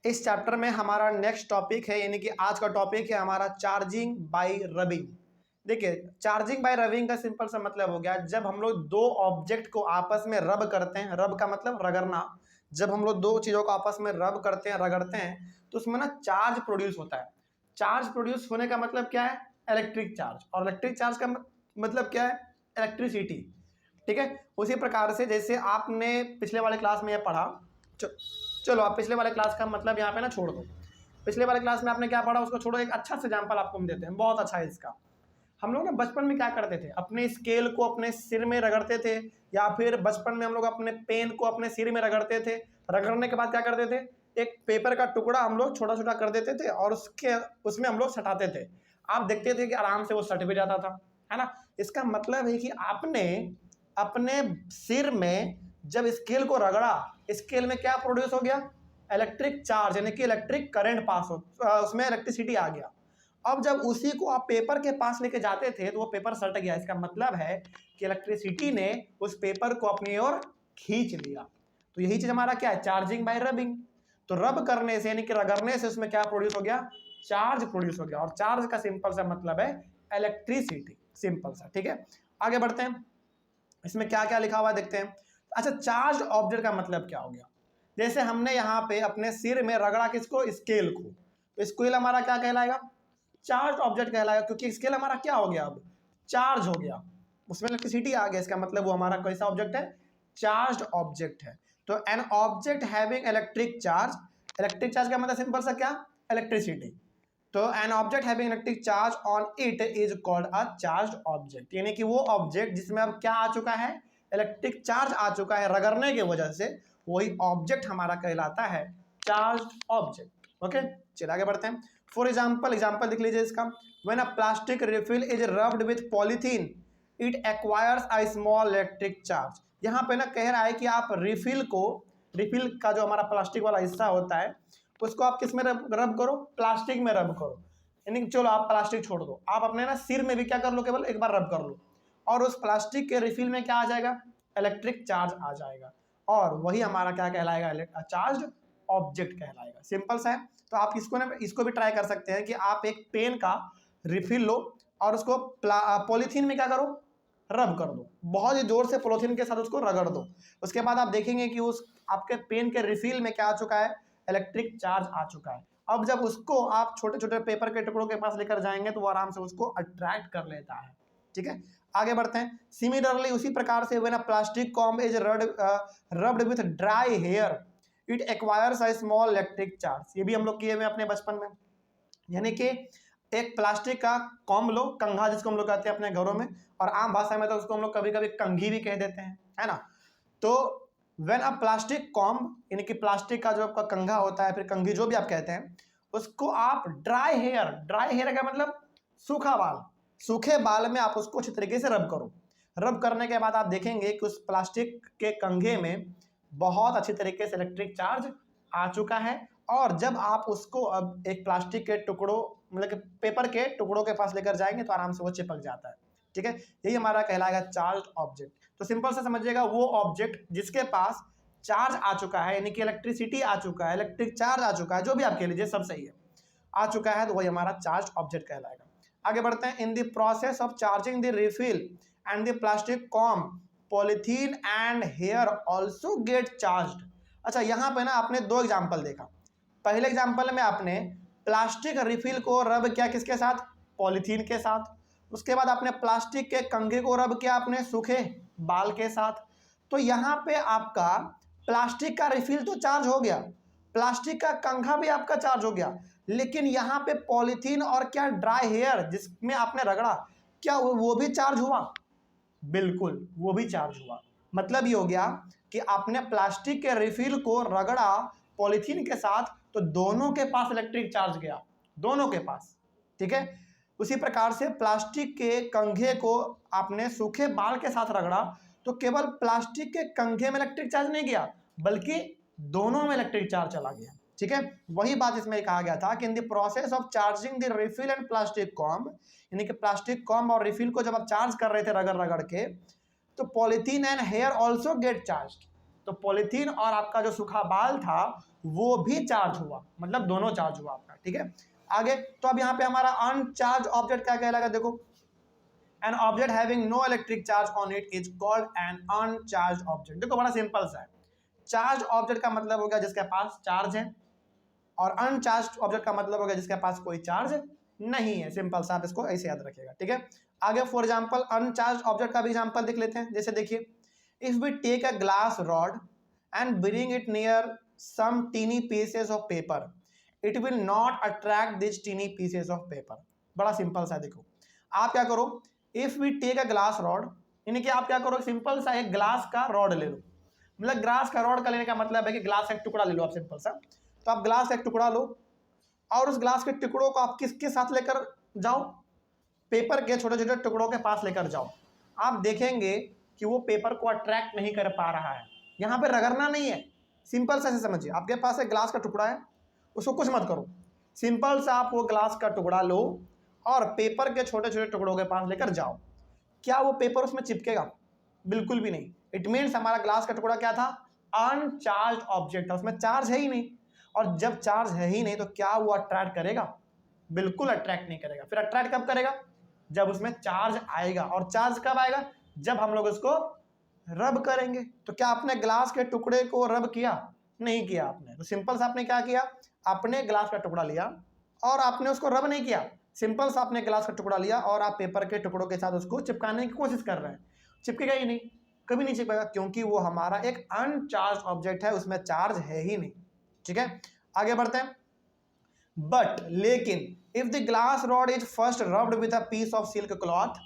इस चैप्टर में हमारा नेक्स्ट टॉपिक है, यानी कि आज का टॉपिक है हमारा चार्जिंग बाय रबिंग। देखिए, चार्जिंग बाय रबिंग का सिंपल सा मतलब हो गया, जब हम लोग दो ऑब्जेक्ट को आपस में रब करते हैं, रब का मतलब रगड़ना, जब हम लोग दो चीज़ों को आपस में रब करते हैं, रगड़ते हैं, तो उसमें ना चार्ज प्रोड्यूस होता है। चार्ज प्रोड्यूस होने का मतलब क्या है? Electric charge. और इलेक्ट्रिक चार्ज का मतलब क्या है? इलेक्ट्रिसिटी। ठीक है, उसी प्रकार से जैसे आपने पिछले वाले क्लास में यह पढ़ा, चलो आप पिछले वाले क्लास का मतलब यहाँ पे ना छोड़ दो। पिछले वाले क्लास में आपने क्या पढ़ा उसको छोड़ो, एक अच्छा सा एग्जाम्पल आपको हम देते हैं, बहुत अच्छा है इसका। हम लोग ना बचपन में क्या करते थे, अपने स्केल को अपने सिर में रगड़ते थे, या फिर बचपन में हम लोग अपने पेन को अपने सिर में रगड़ते थे। रगड़ने के बाद क्या करते थे, एक पेपर का टुकड़ा हम लोग छोटा छोटा कर देते थे और उसमें हम लोग सटाते थे। आप देखते थे कि आराम से वो सट भी जाता था, है ना। इसका मतलब है कि आपने अपने सिर में जब स्केल को रगड़ा, स्केल में क्या प्रोड्यूस हो गया? इलेक्ट्रिक चार्ज, यानी कि इलेक्ट्रिक करंट पास हो, उसमें इलेक्ट्रिसिटी आ गया। अब जब उसी को आप पेपर के पास लेके जाते थे तो वो पेपर सट गया। इसका मतलब है कि इलेक्ट्रिसिटी ने उस पेपर को अपनी ओर खींच लिया। तो यही चीज हमारा क्या है? Charging by rubbing. तो रब करने से, यानी कि रगड़ने से उसमें क्या प्रोड्यूस हो गया? चार्ज प्रोड्यूस हो गया। और चार्ज का सिंपल सा मतलब है इलेक्ट्रिसिटी, सिंपल सा। ठीक है, आगे बढ़ते हैं। इसमें क्या क्या लिखा हुआ है देखते हैं। अच्छा, चार्ज ऑब्जेक्ट का मतलब क्या हो गया? जैसे हमने यहाँ पे अपने सिर में रगड़ा किसको? स्केल को, तो स्केल हमारा क्या कहलाएगा? चार्ज ऑब्जेक्ट कहलाएगा, क्योंकि स्केल हमारा क्या हो गया? अब चार्ज हो गया, उसमें इलेक्ट्रिसिटी आ गया। इसका मतलब वो हमारा कैसा ऑब्जेक्ट है? चार्ज ऑब्जेक्ट है। तो an object having electric charge, electric charge का मतलब सिंपल सा क्या? इलेक्ट्रिसिटी। तो an object having electric charge on it is called a charged object, यानी कि वो ऑब्जेक्ट जिसमें अब क्या आ चुका है? इलेक्ट्रिक चार्ज आ चुका है रगड़ने की वजह से, वही ऑब्जेक्ट हमारा कहलाता है चार्ज्ड ऑब्जेक्ट। ओके, चलिए आगे बढ़ते हैं। फॉर एग्जाम्पल, एग्जाम्पल लिख लीजिए इसका। When a plastic refill is rubbed with polythene it acquires a small electric charge. यहाँ पे ना कह रहा है कि आप रिफिल को, रिफिल का जो हमारा प्लास्टिक वाला हिस्सा होता है, उसको आप किस में रब करो? प्लास्टिक में रब करो। यानी चलो आप प्लास्टिक छोड़ दो, आप अपने ना सिर में भी क्या कर लो, केवल एक बार रब कर लो, और उस प्लास्टिक के रिफिल में क्या आ जाएगा? इलेक्ट्रिक चार्ज आ जाएगा। और वही हमारा क्या कहलाएगा? चार्ज ऑब्जेक्ट कहलाएगा। सिंपल सा है। तो आप इसको भी ट्राई कर सकते हैं कि आप एक पेन का रिफिल लो और उसको पॉलीथीन में क्या करो? रब कर दो, बहुत ही जोर से पॉलीथीन के साथ उसको रगड़ दो। उसके बाद आप देखेंगे कि उस आपके पेन के रिफिल में क्या आ चुका है? इलेक्ट्रिक चार्ज आ चुका है। अब जब उसको आप छोटे छोटे पेपर के टुकड़ों के पास लेकर जाएंगे तो वो आराम से उसको अट्रैक्ट कर लेता है। ठीक है, आगे बढ़ते हैं। सिमिलरली उसी प्रकार से when a plastic comb is rubbed with dry hair it acquires a small electric charge. ये भी हम लोग किए हुए अपने बचपन में। यानी कि एक प्लास्टिक का कॉम्ब लो, कंघा जिसको हम लोग कहते हैं अपने घरों में, और आम भाषा में तो उसको हम लोग कभी कभी कंघी भी कह देते हैं, है ना। तो व्हेन अ प्लास्टिक कॉम्ब, यानी कि प्लास्टिक का जो आपका कंघा होता है, फिर कंघी जो भी आप कहते हैं, उसको आप ड्राई हेयर, ड्राई हेयर का मतलब सूखा बाल, सूखे बाल में आप उसको अच्छी तरीके से रब करो। रब करने के बाद आप देखेंगे कि उस प्लास्टिक के कंघे में बहुत अच्छी तरीके से इलेक्ट्रिक चार्ज आ चुका है। और जब आप उसको अब एक प्लास्टिक के टुकड़ों, मतलब कि पेपर के टुकड़ों के पास लेकर जाएंगे तो आराम से वो चिपक जाता है। ठीक है, यही हमारा कहलाएगा चार्ज ऑब्जेक्ट। तो सिंपल से समझिएगा, वो ऑब्जेक्ट जिसके पास चार्ज आ चुका है, यानी कि इलेक्ट्रिसिटी आ चुका है, इलेक्ट्रिक चार्ज आ चुका है, जो भी आप कह लीजिए सब सही है, आ चुका है, तो वही हमारा चार्ज ऑब्जेक्ट कहलाएगा। आगे बढ़ते हैं। In the process of charging the refill and the plastic comb polythene and hair also get charged. अच्छा, यहाँ पे ना आपने दो एग्जाम्पल देखा। पहले एग्जाम्पल में आपने प्लास्टिक रिफिल को रब किया किसके साथ? पॉलीथीन के साथ। उसके बाद आपने प्लास्टिक के कंघे को रब किया अपने सूखे बाल के साथ। तो यहाँ पे आपका प्लास्टिक का रिफिल तो चार्ज हो गया, प्लास्टिक का कंघा भी आपका चार्ज हो गया, लेकिन यहाँ पे पॉलीथीन और क्या ड्राई हेयर जिसमें आपने रगड़ा, क्या वो भी चार्ज हुआ? बिल्कुल, वो भी चार्ज हुआ। मतलब ये हो गया कि आपने प्लास्टिक के रिफिल को रगड़ा पॉलीथीन के साथ, तो दोनों के पास इलेक्ट्रिक चार्ज गया, दोनों के पास। ठीक है, उसी प्रकार से प्लास्टिक के कंघे को आपने सूखे बाल के साथ रगड़ा, तो केवल प्लास्टिक के कंघे में इलेक्ट्रिक चार्ज नहीं गया, बल्कि दोनों में इलेक्ट्रिक चार्ज चला गया। ठीक है, वही बात इसमें कहा गया था कि इन the process of charging the refill and plastic comb, यानी कि प्लास्टिक कॉम्ब और रिफिल को जब आप चार्ज कर रहे थे रगड़ रगड़ के, तो polythene and hair also get charge, तो पॉलीथीन और आपका जो सूखा बाल था वो भी चार्ज हुआ, मतलब दोनों चार्ज हुआ आपका, ठीक है। आगे तो अब यहाँ पे हमारा अनचार्ज ऑब्जेक्ट क्या कहलाएगा, देखो an object having no electric charge on it is called an uncharged object। देखो बड़ा सिंपल सा है, चार्ज ऑब्जेक्ट का मतलब हो गया जिसके पास चार्ज है, और अनचार्ज ऑब्जेक्ट का मतलब हो गया जिसके पास कोई चार्ज नहीं है। सिंपल सा, आप इसको ऐसे याद रखिएगा, ठीक है। आगे फॉर एग्जांपल अनचार्ज ऑब्जेक्ट का भी एग्जांपल देख लेते हैं। जैसे देखिए, if we take a glass rod and bring it near some tiny pieces of paper, it will not attract this tiny pieces of paper. बड़ा सिंपल सा, देखो आप क्या करो, if we take a glass rod, यानी कि आप क्या करो, सिंपल सा एक ग्लास का रॉड ले लो, मतलब ग्लास का रॉड का लेने का मतलब है कि ग्लास का एक टुकड़ा ले लो आप, सिंपल सा। तो आप ग्लास का एक टुकड़ा लो और उस ग्लास के टुकड़ों को आप किसके साथ लेकर जाओ, पेपर के छोटे छोटे टुकड़ों के पास लेकर जाओ। आप देखेंगे कि वो पेपर को अट्रैक्ट नहीं कर पा रहा है। यहाँ पे रगड़ना नहीं है, सिंपल सा समझिए, आपके पास एक ग्लास का टुकड़ा है, उसको कुछ मत करो, सिंपल सा आप वो ग्लास का टुकड़ा लो और पेपर के छोटे छोटे टुकड़ों के पास लेकर जाओ। क्या वो पेपर उसमें चिपकेगा? बिल्कुल भी नहीं। इट मीन्स हमारा ग्लास का टुकड़ा क्या था, अनचार्ज ऑब्जेक्ट था, उसमें चार्ज है ही नहीं। और जब चार्ज है ही नहीं तो क्या वो अट्रैक्ट करेगा? बिल्कुल अट्रैक्ट नहीं करेगा। फिर अट्रैक्ट कब करेगा? जब उसमें चार्ज आएगा। और चार्ज कब आएगा? जब हम लोग उसको रब करेंगे। तो क्या आपने ग्लास के टुकड़े को रब किया? नहीं किया आपने। तो सिंपल सा आपने क्या किया, आपने ग्लास का टुकड़ा लिया और आपने उसको रब नहीं किया। सिंपल सा आपने ग्लास का टुकड़ा लिया और आप पेपर के टुकड़ों के साथ उसको चिपकाने की कोशिश कर रहे हैं, चिपकेगा ही नहीं, कभी नहीं चिपकेगा, क्योंकि वो हमारा एक अनचार्ज ऑब्जेक्ट है, उसमें चार्ज है ही नहीं। ठीक है, आगे बढ़ते हैं। बट लेकिन if the glass rod is first rubbed with a piece of silk cloth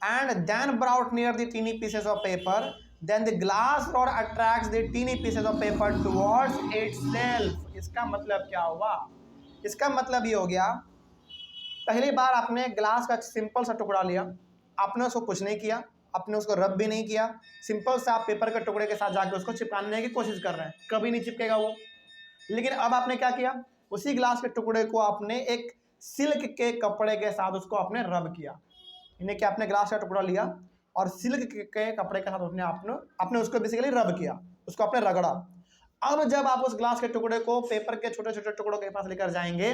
and then brought near the teeny pieces of paper, then the glass rod attracts the teeny pieces of paper towards itself। इसका मतलब क्या हुआ? इसका मतलब ये हो गया, पहली बार आपने ग्लास का सिंपल सा टुकड़ा लिया, आपने उसको कुछ नहीं किया, आपने उसको रब भी नहीं किया, सिंपल सा आप पेपर के टुकड़े के साथ जाकर उसको चिपकाने की कोशिश कर रहे हैं, कभी नहीं चिपकेगा वो। लेकिन अब आपने क्या किया, उसी ग्लास के टुकड़े को आपने एक सिल्क के कपड़े के साथ उसको आपने रब किया, यानी कि आपने ग्लास का टुकड़ा लिया और सिल्क के कपड़े के साथ आपने उसको बेसिकली रब किया, उसको आपने रगड़ा। अब जब आप उस ग्लास के टुकड़े को पेपर के छोटे छोटे टुकड़ों के पास लेकर जाएंगे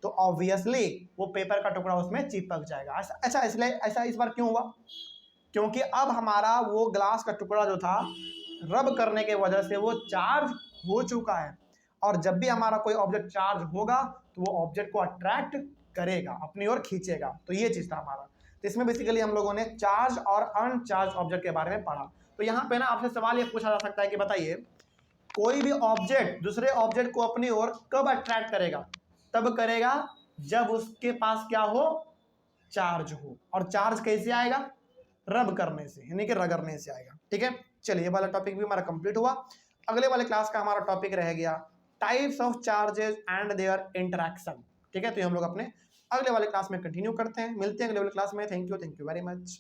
तो ऑब्वियसली वो पेपर का टुकड़ा उसमें चिपक जाएगा। अच्छा, इसलिए ऐसा इस बार क्यों हुआ? क्योंकि अब हमारा वो ग्लास का टुकड़ा जो था, रब करने के वजह से वो चार्ज हो चुका है, और जब भी हमारा कोई ऑब्जेक्ट चार्ज होगा तो वो ऑब्जेक्ट को अट्रैक्ट करेगा, अपनी ओर खींचेगा। तो ये चीज था हमारा। तो इसमें बेसिकली हम लोगों ने चार्ज और अनचार्ज ऑब्जेक्ट के बारे में पढ़ा। तो यहाँ पे ना आपसे सवाल ये पूछा जा सकता है कि बताइए, कोई भी ऑब्जेक्ट दूसरे ऑब्जेक्ट को अपनी ओर कब अट्रैक्ट करेगा? तब करेगा जब उसके पास क्या हो, चार्ज हो। और चार्ज कैसे आएगा? रब करने से, यानी कि रगड़ने से आएगा। ठीक है, चलिए ये वाला टॉपिक भी हमारा कंप्लीट हुआ। अगले वाले क्लास का हमारा टॉपिक रह गया types of charges and there interaction. ठीक है, तो हम लोग अपने अगले वाले क्लास में कंटिन्यू करते हैं, मिलते हैं अगले वाले क्लास में। Thank you very much.